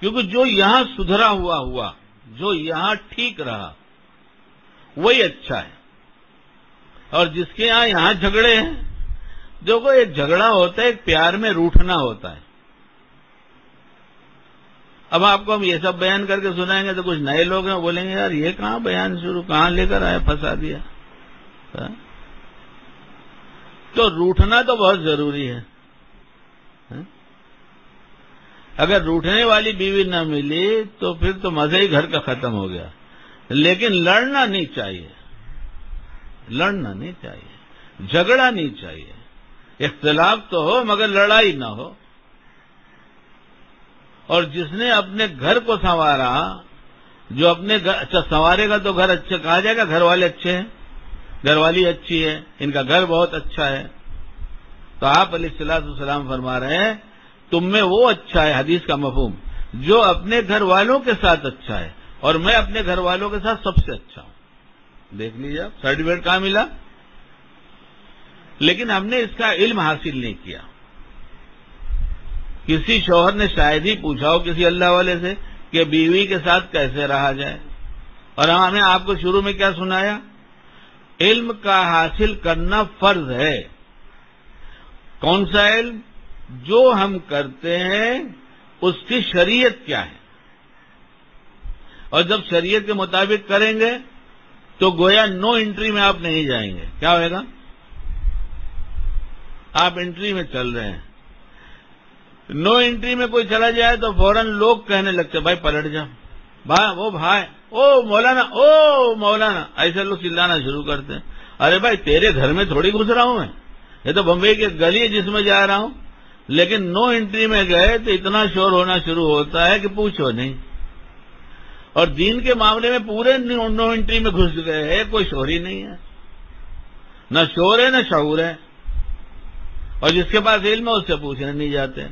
کیونکہ جو یہاں سدھرا ہوا جو یہاں ٹھیک رہا وہی اچھا ہے، اور جس کے یہاں جھگڑے ہیں، دیکھو ایک جھگڑا ہوتا ہے، ایک پیار میں روٹھنا ہوتا ہے۔ اب آپ کو ہم یہ سب بیان کر کے سنائیں گے تو کچھ نئے لوگ ہیں بولیں گے یار یہ کہاں بیان شروع، کہاں لے کر آیا، پھنسا دیا۔ تو روٹھنا تو بہت ضروری ہے۔ اگر روٹھنے والی بیوی نہ ملی تو پھر تو مزہ ہی گھر کا ختم ہو گیا۔ لیکن لڑنا نہیں چاہیے، لڑنا نہیں چاہیے، جھگڑا نہیں چاہیے، اختلاف تو ہو مگر لڑائی نہ ہو۔ اور جس نے اپنے گھر کو سنوارا، جو اپنے اچھا سنوارے گا تو گھر اچھا کہا جائے گا، گھر والے اچھے ہیں، گھر والی اچھی ہے، ان کا گھر بہت اچھا ہے۔ تو آپ علیہ الصلوۃ والسلام فرما رہے ہیں تم میں وہ اچھا ہے، حدیث کا مفہوم، جو اپنے گھر والوں کے ساتھ اچھا ہے، اور میں اپنے گھر والوں کے ساتھ سب سے اچھا ہوں۔ دیکھ لیجیے آپ سرٹیفکیٹ کہاں ملا؟ لیکن ہم نے اس کا علم حاصل نہیں کیا۔ کسی شوہر نے شاید ہی پوچھا ہو کسی اللہ والے سے کہ بیوی کے ساتھ کیسے رہا جائے، اور ہم نے آپ کو شروع میں کیا سنایا؟ علم کا حاصل کرنا فرض ہے۔ کون سا علم؟ جو ہم کرتے ہیں اس کی شریعت کیا ہے، اور جب شریعت کے مطابق کریں گے تو گویا نو انٹری میں آپ نہیں جائیں گے۔ کیا ہوئے گا؟ آپ انٹری میں چل رہے ہیں، نو انٹری میں کوئی چلا جائے تو فوراً لوگ کہنے لگتے بھائی پلٹ جا، بھائی وہ بھائی او مولانا ایسے لوگ چلانا شروع کرتے ہیں۔ ارے بھائی تیرے گھر میں تھوڑی گھس رہا ہوں میں، یہ تو بمبئی کی گلی ہے جس میں جا رہا ہوں۔ لیکن نو انٹری میں گئے تو اتنا شور ہونا شروع ہوتا ہے کہ پوچھو نہیں۔ اور دین کے معاملے میں پورے نو انٹری میں گھس گئے ہیں، کوئی شور ہی نہیں ہے، نہ شور ہے نہ شعور ہے۔ اور جس کے پاس علم ہے اس سے پوچھنے نہیں جاتے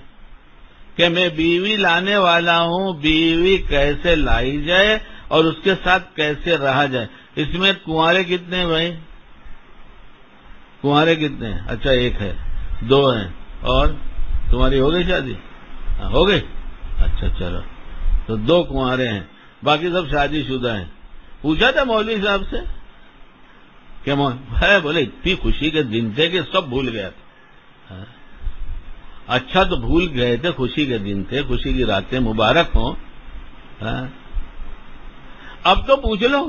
کہ میں بیوی لانے والا ہوں، بیوی کیسے لائی جائے اور اس کے ساتھ کیسے رہا جائے۔ اس میں کنوارے کتنے ہیں بھائی؟ کنوارے کتنے ہیں؟ اچھا ایک ہے، دو ہیں، اور تمہاری ہو گئی شادی؟ ہو گئی؟ اچھا چلو، تو دو کنوارے ہیں، باقی سب شادی شدہ ہیں۔ پوچھا تھا مولوی صاحب سے کہ بولے اتنی خوشی کے دن تھے کہ سب بھول گیا تھا۔ اچھا تو بھول گئے تھے، خوشی کے دن تھے، خوشی کی راتیں مبارک ہوں۔ اب تو پوچھ لو۔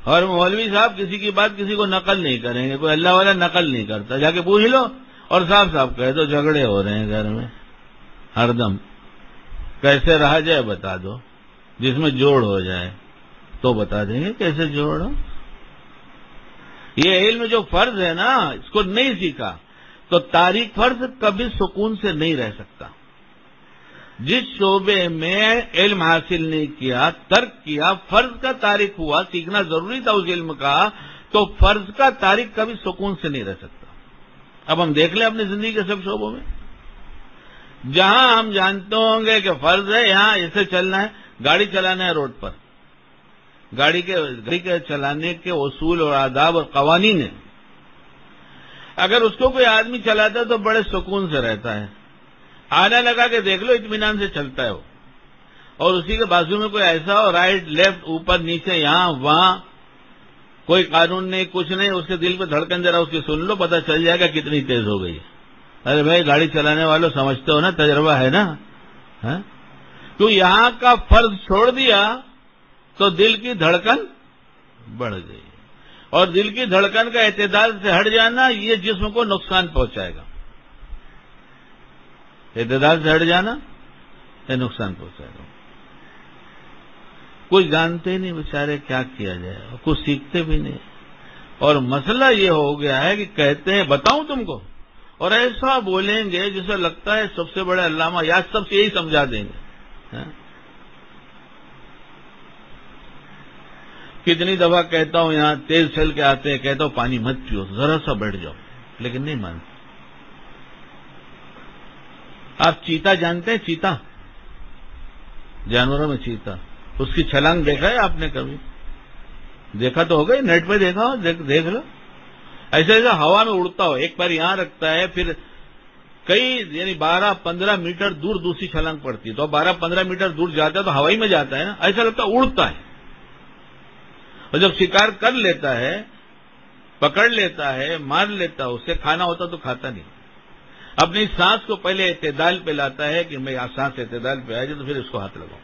اور مولوی صاحب کسی کی بات کسی کو نقل نہیں کریں گے، کوئی اللہ والا نقل نہیں کرتا، جا کے پوچھ لو اور صاف صاف کہہ دو جھگڑے ہو رہے ہیں گھر میں ہر دم، کیسے رہا جائے بتا دو، جس میں جوڑ ہو جائے تو بتا دیں گے کیسے جوڑ ہو۔ یہ علم جو فرض ہے نا، اس کو نہیں سیکھا تو تاریک فرض کبھی سکون سے نہیں رہ سکتا۔ جس شعبے میں علم حاصل نہیں کیا، ترک کیا، فرض کا تارک ہوا، سیکھنا ضروری تھا اس علم کا، تو فرض کا تارک کبھی سکون سے نہیں رہ سکتا۔ اب ہم دیکھ لیں اپنی زندگی کے سب شعبوں میں، جہاں ہم جانتے ہوں گے کہ فرض ہے یہاں ایسے چلنا ہے، گاڑی چلانا ہے روڈ پر، گاڑی کے چلانے کے اصول اور آداب اور قوانین ہیں، اگر اس کو کوئی آدمی چلاتا ہے تو بڑے سکون سے رہتا ہے، آنا لگا کے دیکھ لو اطمینان سے چلتا ہے وہ، اور اسی کے بازو میں کوئی ایسا ہو رائٹ لیفٹ اوپر نیچے یہاں وہاں، کوئی قانون نہیں کچھ نہیں، اس کے دل پہ دھڑکن ذرا اس کی سن لو، پتہ چل جائے گا کتنی تیز ہو گئی۔ ارے بھائی گاڑی چلانے والوں سمجھتے ہو نا، تجربہ ہے نا، تو یہاں کا فرض چھوڑ دیا تو دل کی دھڑکن بڑھ گئی، اور دل کی دھڑکن کا اعتدال سے ہٹ جانا یہ جسم کو نقصان پہنچائے گا، اعتدال سے ہٹ جانا یہ نقصان پہنچائے گا۔ کچھ جانتے نہیں بیچارے کیا کیا جائے، اور کچھ سیکھتے بھی نہیں، اور مسئلہ یہ ہو گیا ہے کہ کہتے ہیں بتاؤں تم کو، اور ایسا بولیں گے جسے لگتا ہے سب سے بڑے علامہ یا سب سے یہی سمجھا دیں گے۔ کتنی دفعہ کہتا ہوں یہاں تیز چل کے آتے ہیں، کہتا ہوں پانی مت پیو، ذرا سا بیٹھ جاؤ، لیکن نہیں مانتے۔ آپ چیتا جانتے ہیں؟ چیتا، جانوروں میں چیتا، اس کی چھلانگ دیکھا ہے آپ نے کبھی؟ دیکھا تو ہوگا، نیٹ پہ دیکھا ہو، دیکھ لو، ایسے ایسا ہوا میں اڑتا ہو، ایک پیر یہاں رکھتا ہے، پھر کئی یعنی 12-15 میٹر دور دوسری چھلانگ پڑتی ہے، تو 12-15 میٹر دور جاتا ہے تو ہوائی میں جاتا ہے نا، ایسا لگتا ہے اڑتا ہے، اور جب شکار کر لیتا ہے، پکڑ لیتا ہے، مار لیتا ہے، اسے کھانا ہوتا تو کھاتا نہیں، اپنی سانس کو پہلے اعتدال پہ لاتا ہے کہ میں سانس اعتدال پہ آ جائے تو پھر اس کو ہاتھ لگاؤں۔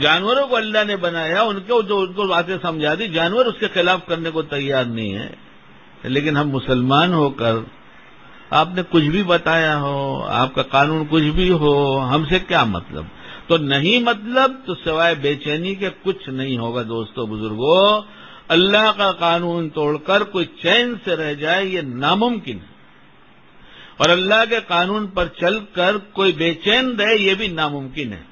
جانوروں کو اللہ نے بنایا، ان کو باتیں سمجھا دی، جانور اس کے خلاف کرنے کو تیار نہیں ہے، لیکن ہم مسلمان ہو کر آپ نے کچھ بھی بتایا ہو، آپ کا قانون کچھ بھی ہو، ہم سے کیا مطلب؟ تو نہیں مطلب تو سوائے بے چینی کے کچھ نہیں ہوگا۔ دوستو بزرگوں، اللہ کا قانون توڑ کر کوئی چین سے رہ جائے یہ ناممکن ہے، اور اللہ کے قانون پر چل کر کوئی بے چین رہے یہ بھی ناممکن ہے۔